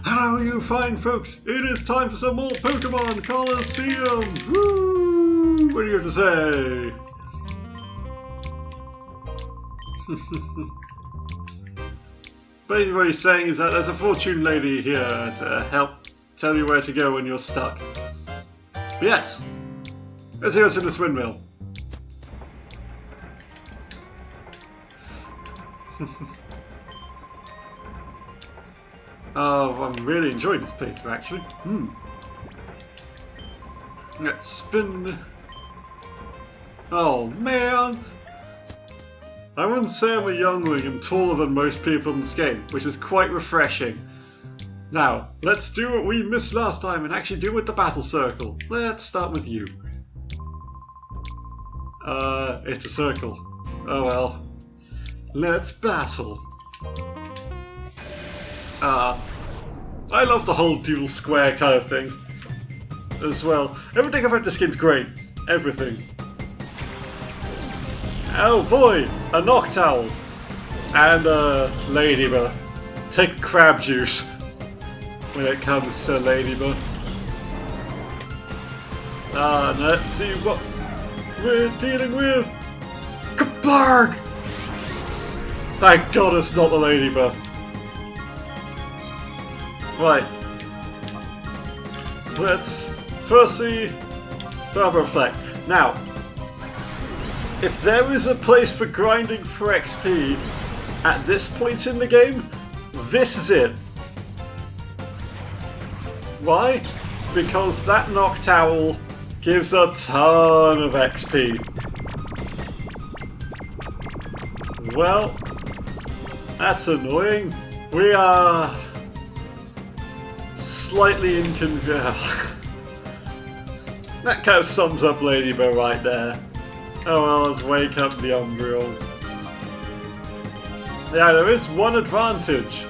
Hello you fine folks, it is time for some more Pokemon Colosseum! Woo! What do you have to say? Basically what he's saying is that there's a fortune lady here to help tell you where to go when you're stuck. But yes, let's hear what's in this windmill. Oh, I'm really enjoying this playthrough actually. Let's spin. Oh man! I wouldn't say I'm a youngling and taller than most people in this game, which is quite refreshing. Now, let's do what we missed last time and actually deal with the battle circle. Let's start with you. It's a circle. Oh well. Let's battle. I love the whole dual square kind of thing as well. Everything about this game's great. Everything. Oh boy! A Noctowl! And a Ladybug. Take crab juice when it comes to Ladybug. Let's see what we're dealing with! Kablarg! Thank God it's not the Ladybug. Right. Let's first see Barber Reflect. Now, if there is a place for grinding for XP at this point in the game, this is it. Why? Because that Noctowl gives a ton of XP. Well, that's annoying. We are slightly inconvenient. That kind of sums up Ladybug right there. Oh well, let's wake up the Umbreon. Yeah, there is one advantage.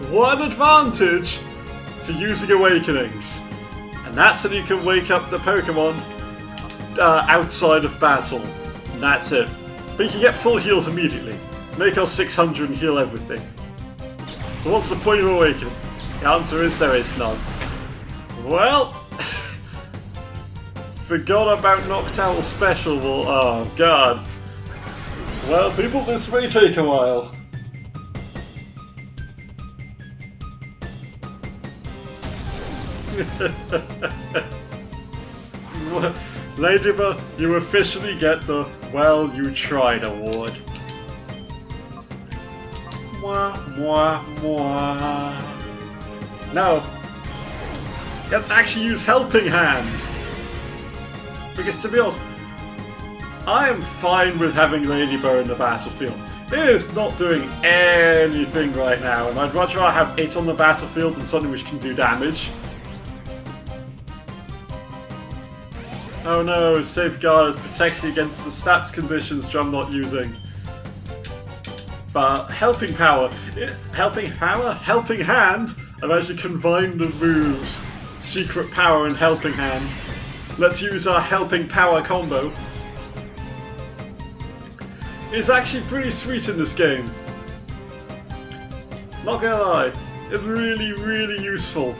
One advantage to using Awakenings. And that's that you can wake up the Pokemon outside of battle. And that's it. But you can get full heals immediately. Make us 600 and heal everything. So what's the point of Awakening? The answer is there is none. Well, forgot about Noctowl Special. Oh god. Well, people, this may take a while. Ladybug, you officially get the "Well, you tried" award. Mwah, mwah, mwah. No. Let's actually use Helping Hand. Because to be honest, I am fine with having Ladybug in the battlefield. It is not doing anything right now, and I'd much rather have it on the battlefield than something which can do damage. Oh no, Safeguard is protecting against the stats conditions which I'm not using. But Helping Hand, I've actually combined the moves Secret Power and Helping Hand. Let's use our Helping Power combo. It's actually pretty sweet in this game. Not gonna lie, it's really, really useful.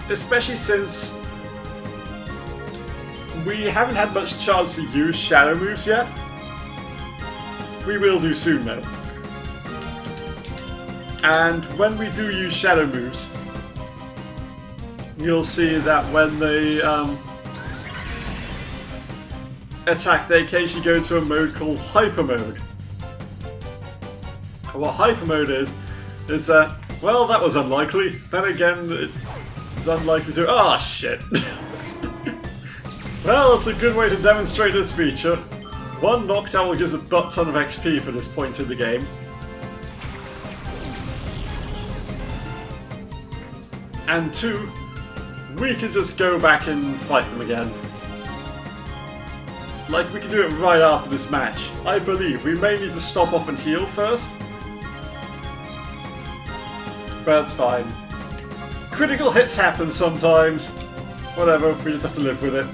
Especially since we haven't had much chance to use shadow moves yet. We will do soon though. And when we do use shadow moves, you'll see that when they attack, they occasionally go to a mode called Hyper Mode. What Hyper Mode is that, well, that was unlikely. Then again, it's unlikely to. Ah, shit. Well, it's a good way to demonstrate this feature. One, Noctowl gives a butt ton of XP for this point in the game. And two, we can just go back and fight them again. Like, we can do it right after this match. I believe we may need to stop off and heal first. But that's fine. Critical hits happen sometimes. Whatever, we just have to live with it.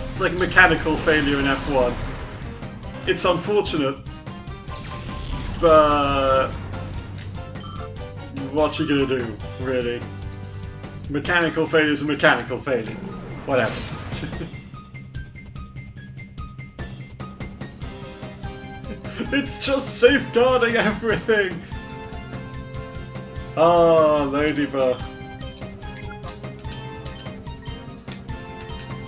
It's like mechanical failure in F1. It's unfortunate, But what you gonna do, really? Mechanical failure is a mechanical failure. Whatever. It's just safeguarding everything! Ah, Ladybug.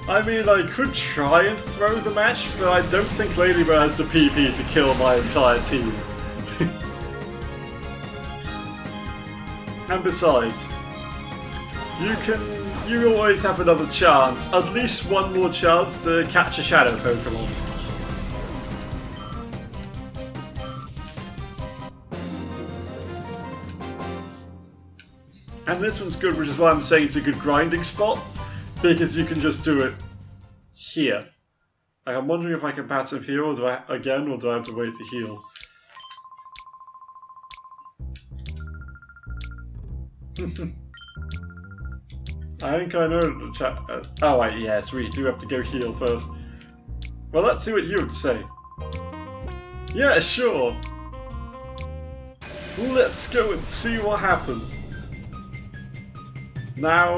I mean, I could try and throw the match, but I don't think Ladybug has the PP to kill my entire team. And besides, you always have another chance, at least one more chance to catch a shadow Pokemon. And this one's good, which is why I'm saying it's a good grinding spot, because you can just do it here. Like, I'm wondering if I can pass him here, or do I have to wait to heal? I think I know the chat. Oh wait, yes, we do have to go heal first. Well, let's see what you have to say. Yeah, sure. Let's go and see what happens. Now,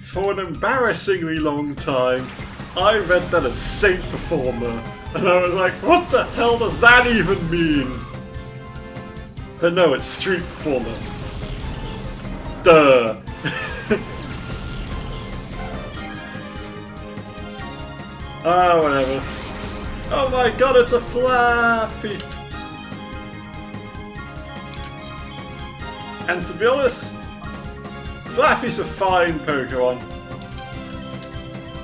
for an embarrassingly long time, I read that as Saint Performer, and I was like, what the hell does that even mean? But no, it's Street Performer. Duh. Ah, whatever. Oh my god, it's a Fluffy! And to be honest, Fluffy's a fine Pokemon.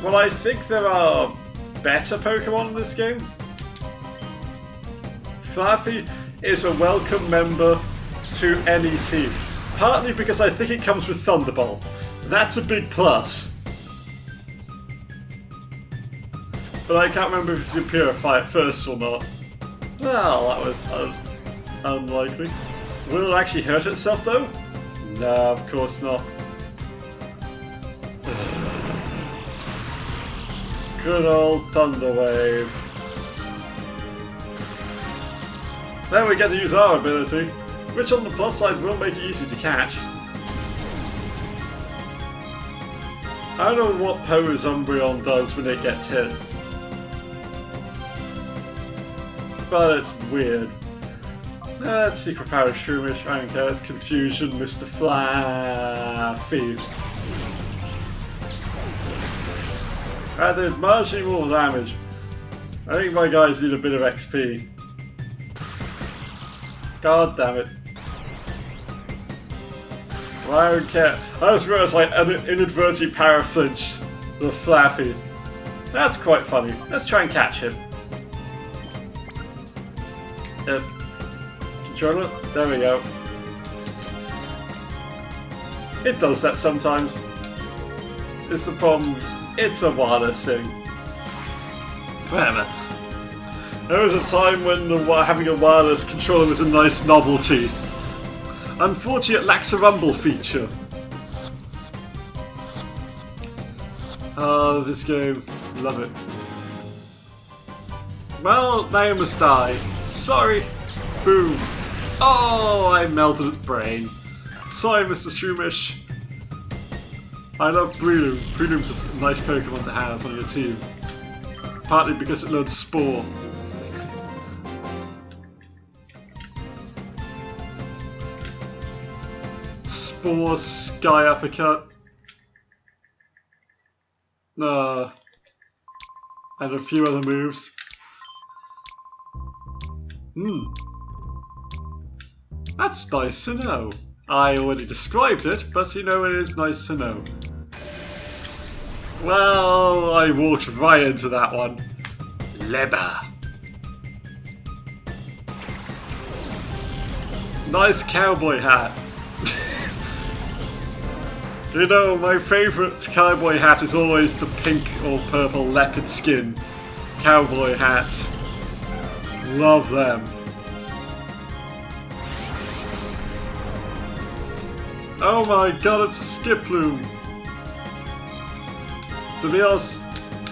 Well, I think there are better Pokemon in this game. Fluffy is a welcome member to any team. Partly because I think it comes with Thunderbolt. That's a big plus. But I can't remember if you purify it first or not. Well, that was unlikely. Will it actually hurt itself though? No, of course not. Good old Thunder Wave. Then we get to use our ability, which on the plus side will make it easy to catch. I don't know what pose Umbreon does when it gets hit. But it's weird. Secret Power of Shroomish, I don't care, it's Confusion, Mr. Fluffy. That did marginally more damage. I think my guys need a bit of XP. God damn it. Well, I don't care. I just realised I inadvertently power flinched the Fluffy. That's quite funny. Let's try and catch him. Controller? There we go. It does that sometimes. It's the problem. It's a wireless thing. Whatever. There was a time when having a wireless controller was a nice novelty. Unfortunately, it lacks a rumble feature. Oh, this game. Love it. Well, now you must die. Sorry. Boom. Oh, I melted its brain. Sorry, Mr. Shroomish. I love Breloom. Breloom's a nice Pokemon to have on your team. Partly because it learns Spore. Spore, Sky Uppercut. And a few other moves. That's nice to know. I already described it, but you know, it is nice to know. Well, I walked right into that one. Leather. Nice cowboy hat. You know, my favourite cowboy hat is always the pink or purple leopard skin cowboy hat. Love them. Oh my god, it's a Skiploom! To be honest,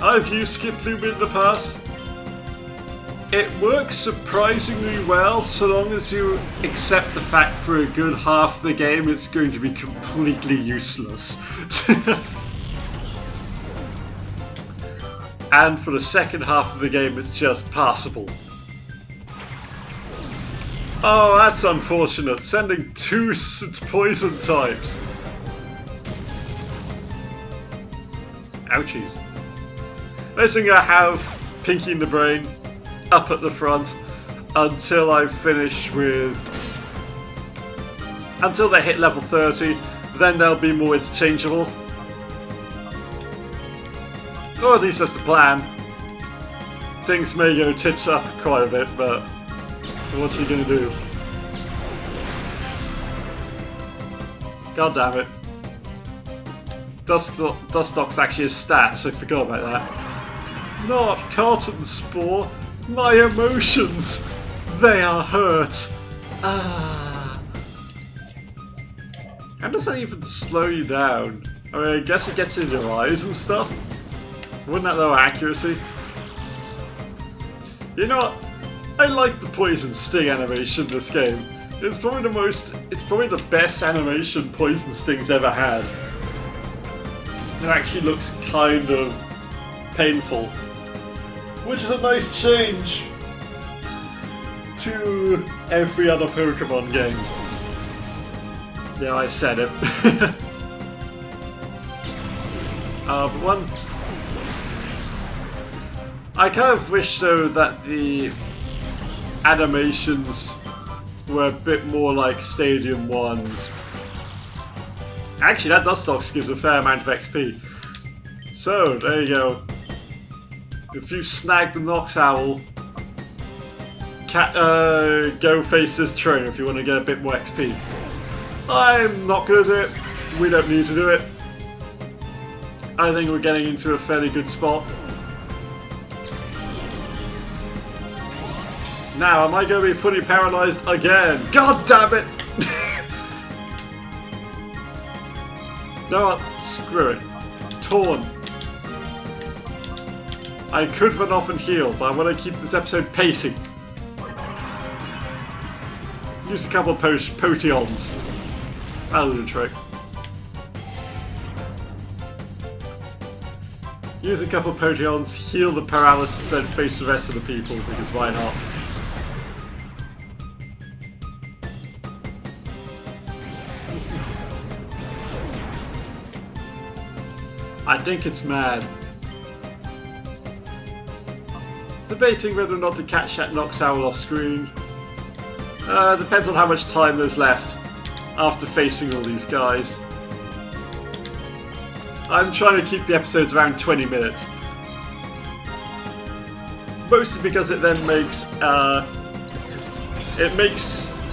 I've used Skiploom in the past. It works surprisingly well, so long as you accept the fact for a good half the game it's going to be completely useless. And for the second half of the game it's just passable. Oh, that's unfortunate, sending 2 poison types. Ouchies. Next thing I have Pinky in the Brain up at the front until I finish with... until they hit level 30, then they'll be more interchangeable. Or at least that's the plan. Things may go tits up quite a bit, but what are you going to do? God damn it. Dustock's actually a stat, so I forgot about that. Not Carton Spore, my emotions! They are hurt! Ah. How does that even slow you down? I mean, I guess it gets in your eyes and stuff. Wouldn't that lower accuracy? You know what? I like the Poison Sting animation in this game. It's probably the best animation Poison Sting's ever had. It actually looks kind of painful, which is a nice change to every other Pokemon game. Yeah, I said it. But one... I kind of wish though that the animations were a bit more like Stadium 1's. Actually, that Dustox gives a fair amount of XP. So, there you go. If you snag the Nox Owl, go face this trainer if you want to get a bit more XP. I'm not going to do it. We don't need to do it. I think we're getting into a fairly good spot. Now, am I going to be fully paralysed again? God damn it! No, screw it. Torn. I could run off and heal, but I want to keep this episode pacing. Use a couple of potions. That'll do the trick. Use a couple of potions, heal the paralysis, then face the rest of the people, because why not? I think it's mad. Debating whether or not to catch that Nox Owl off screen. Depends on how much time there's left after facing all these guys. I'm trying to keep the episodes around 20 minutes. Mostly because it then makes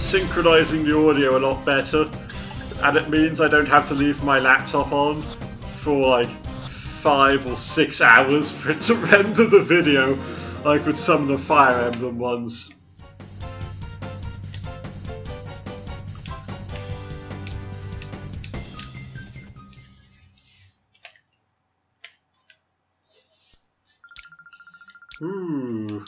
synchronizing the audio a lot better, and it means I don't have to leave my laptop on for like 5 or 6 hours for it to render the video, like with some of the Fire Emblem ones. Ooh.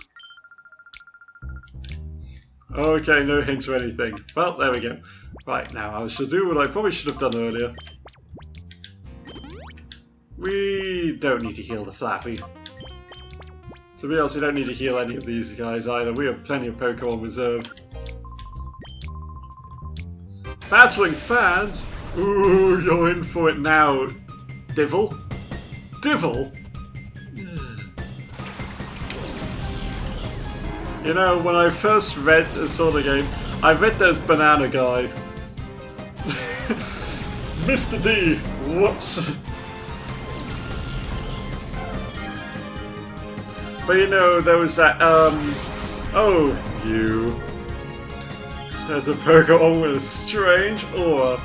Okay, no hint or anything. Well, there we go. Right, now I shall do what I probably should have done earlier. We don't need to heal the Flappy. To be honest, we don't need to heal any of these guys either. We have plenty of Pokemon reserve. Battling fans? Ooh, you're in for it now, Divil. Divil? You know, when I first saw the game, I read there's Banana Guy. Mr. D, whoops. But you know, there was that, oh, you. There's a Pokemon with a strange aura.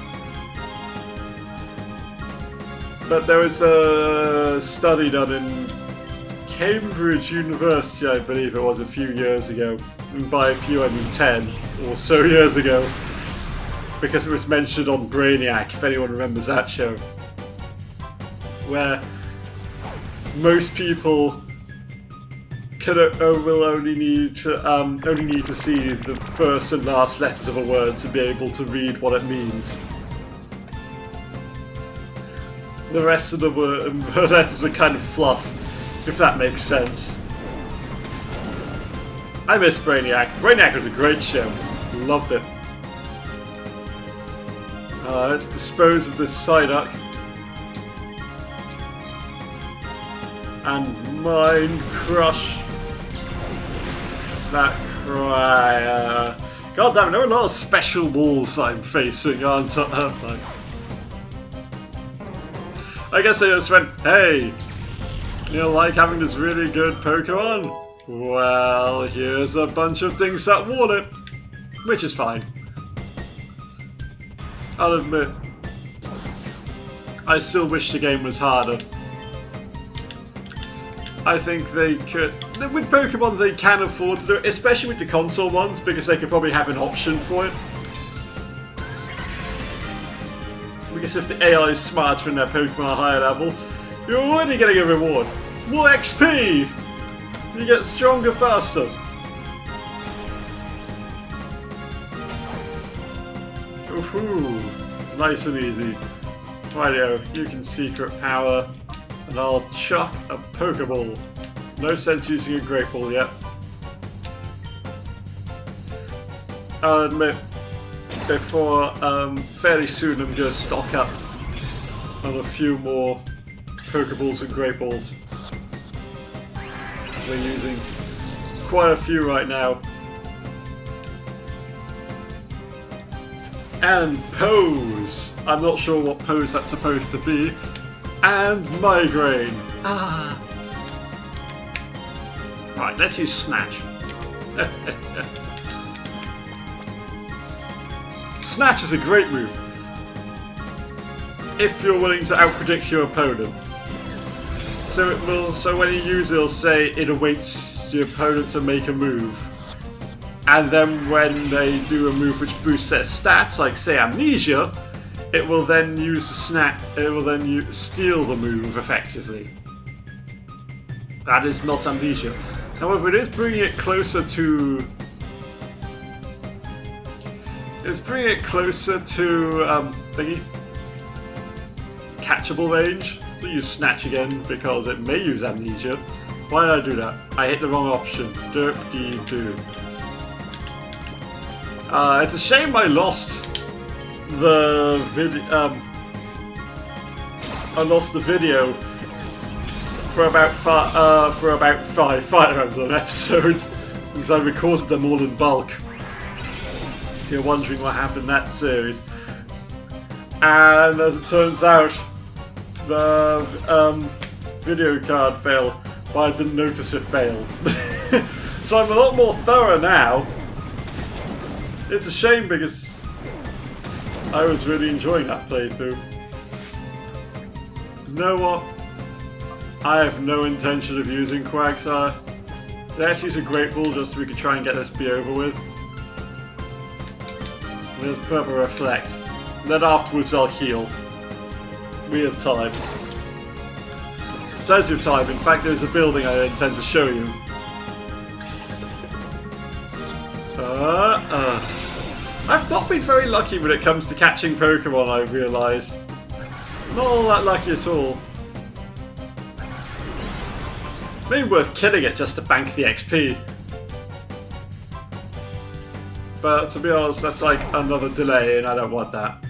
But there was a study done in Cambridge University, I believe it was, a few years ago. And by a few, I mean 10 or so years ago. Because it was mentioned on Brainiac, if anyone remembers that show. Where most people will only need to see the first and last letters of a word to be able to read what it means. The rest of the letters are kind of fluff, if that makes sense. I miss Brainiac. Brainiac was a great show. Loved it. Let's dispose of this Psyduck. And Mind Crush that Crier. God damn it, there are a lot of special walls I'm facing, aren't I? I guess I just went, hey, you like having this really good Pokemon? Well, here's a bunch of things that want it, which is fine. I'll admit, I still wish the game was harder. I think they could, with Pokemon they can afford to do it, especially with the console ones, because they could probably have an option for it. Because if the AI is smarter in their Pokemon at a higher level, you're already getting a reward. More XP! You get stronger faster. Ooh, nice and easy. Rightio, you can secret power. And I'll chuck a Pokeball. No sense using a Great Ball yet. I'll admit, before fairly soon I'm going to stock up on a few more Pokeballs and Great Balls. We're using quite a few right now. And Pose! I'm not sure what pose that's supposed to be. And Migraine. Ah. Right, let's use Snatch. Snatch is a great move if you're willing to outpredict your opponent. So it will. So when you use it, it'll say it awaits your opponent to make a move, and then when they do a move which boosts their stats, like say Amnesia, it will then use the snap. It will then steal the move effectively. That is not Amnesia. However, it is bringing it closer to. It's bringing it closer to thingy. Catchable range. I'll use Snatch again because it may use Amnesia. Why did I do that? I hit the wrong option. Derp-dee-doo. It's a shame I lost the video. I lost the video for about five Fire Emblem episodes because I recorded them all in bulk. If you're wondering what happened in that series, and as it turns out, the video card failed, but I didn't notice it failed. So I'm a lot more thorough now. It's a shame because I was really enjoying that playthrough. You know what? I have no intention of using Quagsire. Let's use a Great Ball just so we can try and get this be over with. Let's Purple Reflect. Then afterwards I'll heal. We have time. Plenty of time. In fact, there's a building I intend to show you. I've not been very lucky when it comes to catching Pokemon, I've realised. Not all that lucky at all. Maybe worth killing it just to bank the XP. But to be honest, that's like another delay and I don't want that.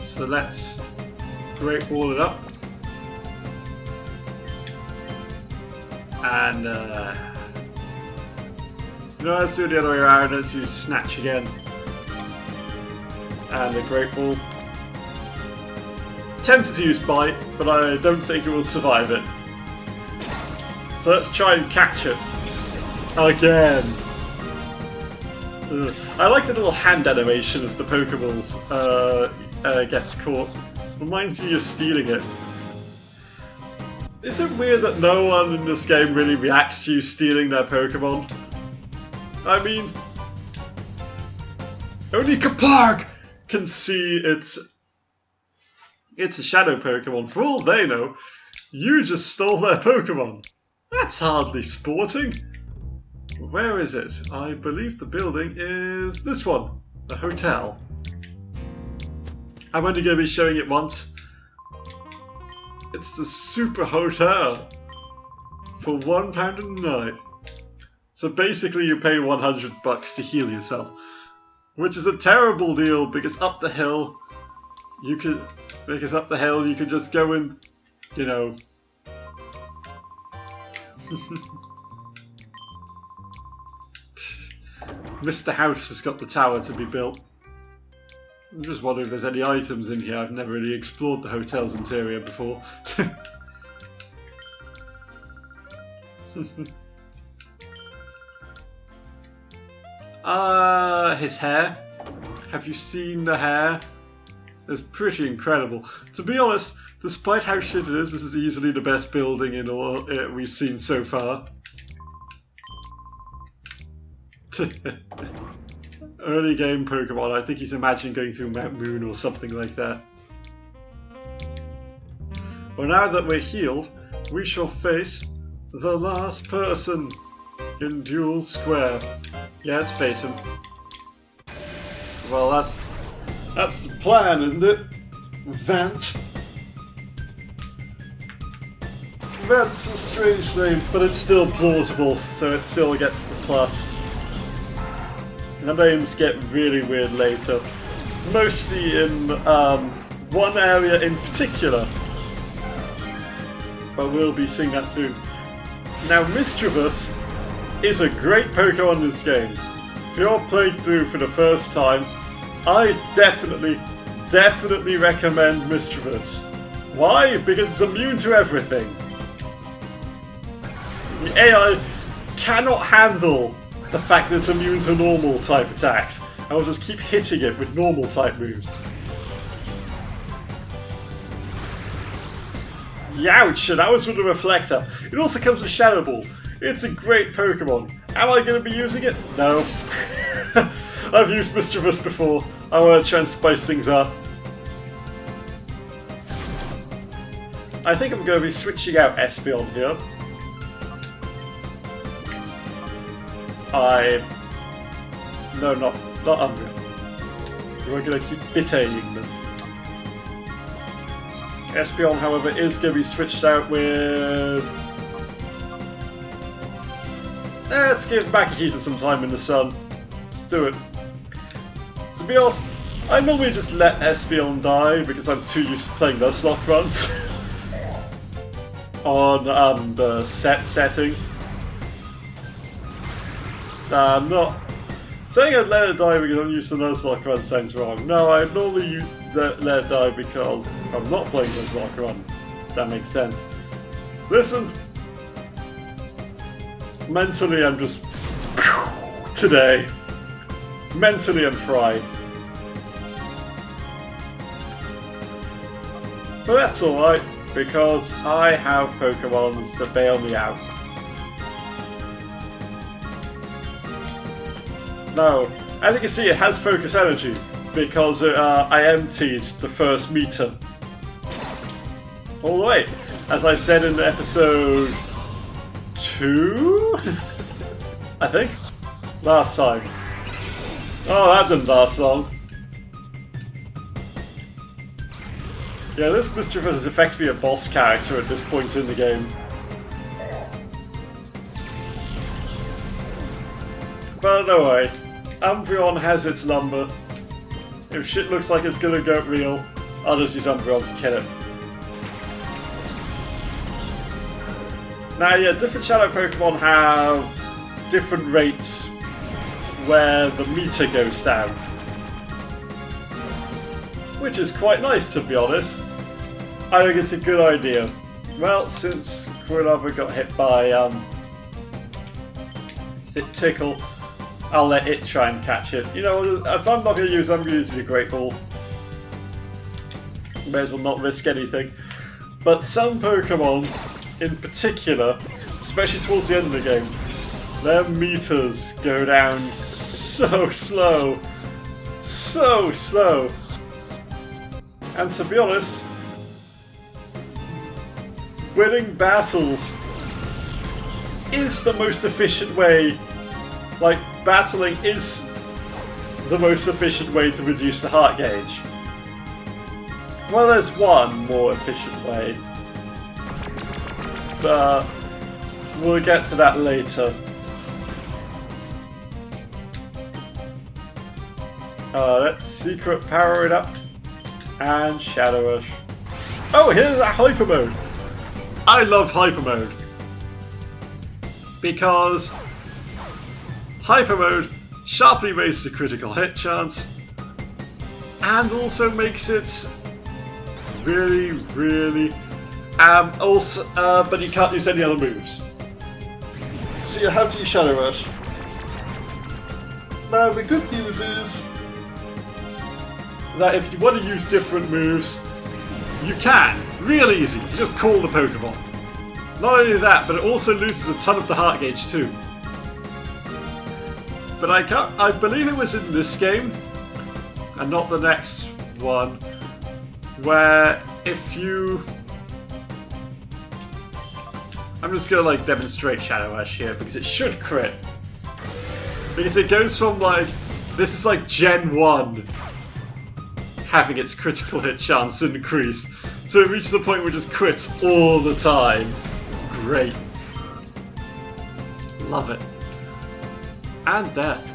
So let's Great Ball it up. And no, let's do it the other way around. Let's use Snatch again. And a Great Ball. Tempted to use Bite, but I don't think it will survive it. So let's try and catch it. Again. I like the little hand animation as the Pokeballs gets caught. Reminds you you're stealing it. Is it weird that no one in this game really reacts to you stealing their Pokemon? I mean, only Kaplarg can see its It's a shadow Pokemon. For all they know, you just stole their Pokemon. That's hardly sporting. Where is it? I believe the building is this one, the hotel. I'm only going to be showing it once. It's the Super Hotel for £1 a night. So basically you pay $100 to heal yourself, which is a terrible deal because up the hill you could just go and, you know, Mr. House has got the tower to be built. I'm just wondering if there's any items in here. I've never really explored the hotel's interior before. His hair. Have you seen the hair? It's pretty incredible. To be honest, despite how shit it is, this is easily the best building in all we've seen so far. Early game Pokemon, I think he's imagining going through Mount Moon or something like that. Well, now that we're healed, we shall face the last person in Duel Square. Yeah, let's face him. Well, that's the plan, isn't it? Vant. Vant's a strange name, but it's still plausible, so it still gets the plus. The names get really weird later, mostly in one area in particular, but we'll be seeing that soon. Now, Mischievous is a great Pokemon in this game. If you're playing through for the first time, I definitely recommend Mischievous. Why? Because it's immune to everything. The AI cannot handle the fact that it's immune to normal type attacks. I will just keep hitting it with normal type moves. Youch! And that was with the Reflector. It also comes with Shadow Ball. It's a great Pokemon. Am I going to be using it? No. I've used Mischievous before. I want to try and spice things up. I think I'm going to be switching out Espeon here. No, not Umbreon. We're going to keep bitaying them. Espeon, however, is going to be switched out with... Let's give Makihita some time in the sun. Let's do it. To be honest, I normally just let Espeon die because I'm too used to playing Nuzlocke runs on the setting. I'm not saying I'd let it die because I'm used to Nuzlocke run sounds wrong. No, I'd normally let it die because I'm not playing Nuzlocke run. That makes sense. Listen, mentally I'm just today. Mentally I'm fried. But that's alright because I have Pokemons to bail me out. Now, as you can see, it has focus energy because I emptied the first meter all the way. As I said in episode 2, I think, last time. Oh, that didn't last long. Yeah, this Mischievous is effectively a boss character at this point in the game. But no way. Umbreon has its number. If shit looks like it's gonna go real, I'll just use Umbreon to kill it. Now, yeah, different Shadow Pokemon have different rates where the meter goes down. Which is quite nice, to be honest. I think it's a good idea. Well, since Kuranoba got hit by Tickle, I'll let it try and catch it. You know, if I'm not going to use it, I'm going to use the Great Ball. May as well not risk anything. But some Pokemon, in particular, especially towards the end of the game, their meters go down so slow. So slow. And to be honest, winning battles is the most efficient way. Like, battling is the most efficient way to reduce the heart gauge. Well, there's one more efficient way, but we'll get to that later. Let's secret power it up and Shadow Rush. Oh, here's a Hyper Mode! I love Hyper Mode because Hyper Mode sharply raises the critical hit chance and also makes it really but you can't use any other moves. So you have to use Shadow Rush. Now the good news is that if you want to use different moves, you can. Really easy. You just call the Pokemon. Not only that, but it also loses a ton of the heart gauge too. But I believe it was in this game, and not the next one, where if you... I'm just gonna like demonstrate Shadow Rush here because it should crit. Because it goes from like, this is like Gen 1 having its critical hit chance increased, so it reaches the point where it just crits all the time. It's great. Love it. And death.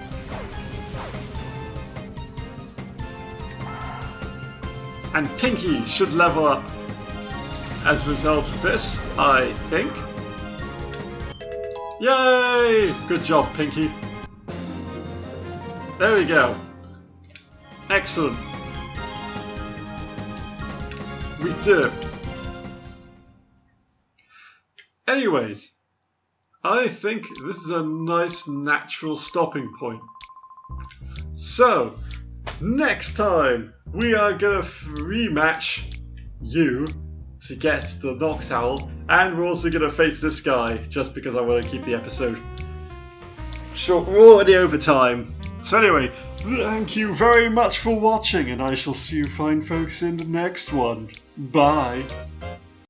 And Pinky should level up as a result of this, I think. Yay! Good job, Pinky. There we go. Excellent. We did it. Anyways, I think this is a nice natural stopping point. So, next time we are going to rematch you to get the Noctowl, and we're also going to face this guy just because I want to keep the episode short. We're already over time. So anyway, thank you very much for watching, and I shall see you fine folks in the next one. Bye.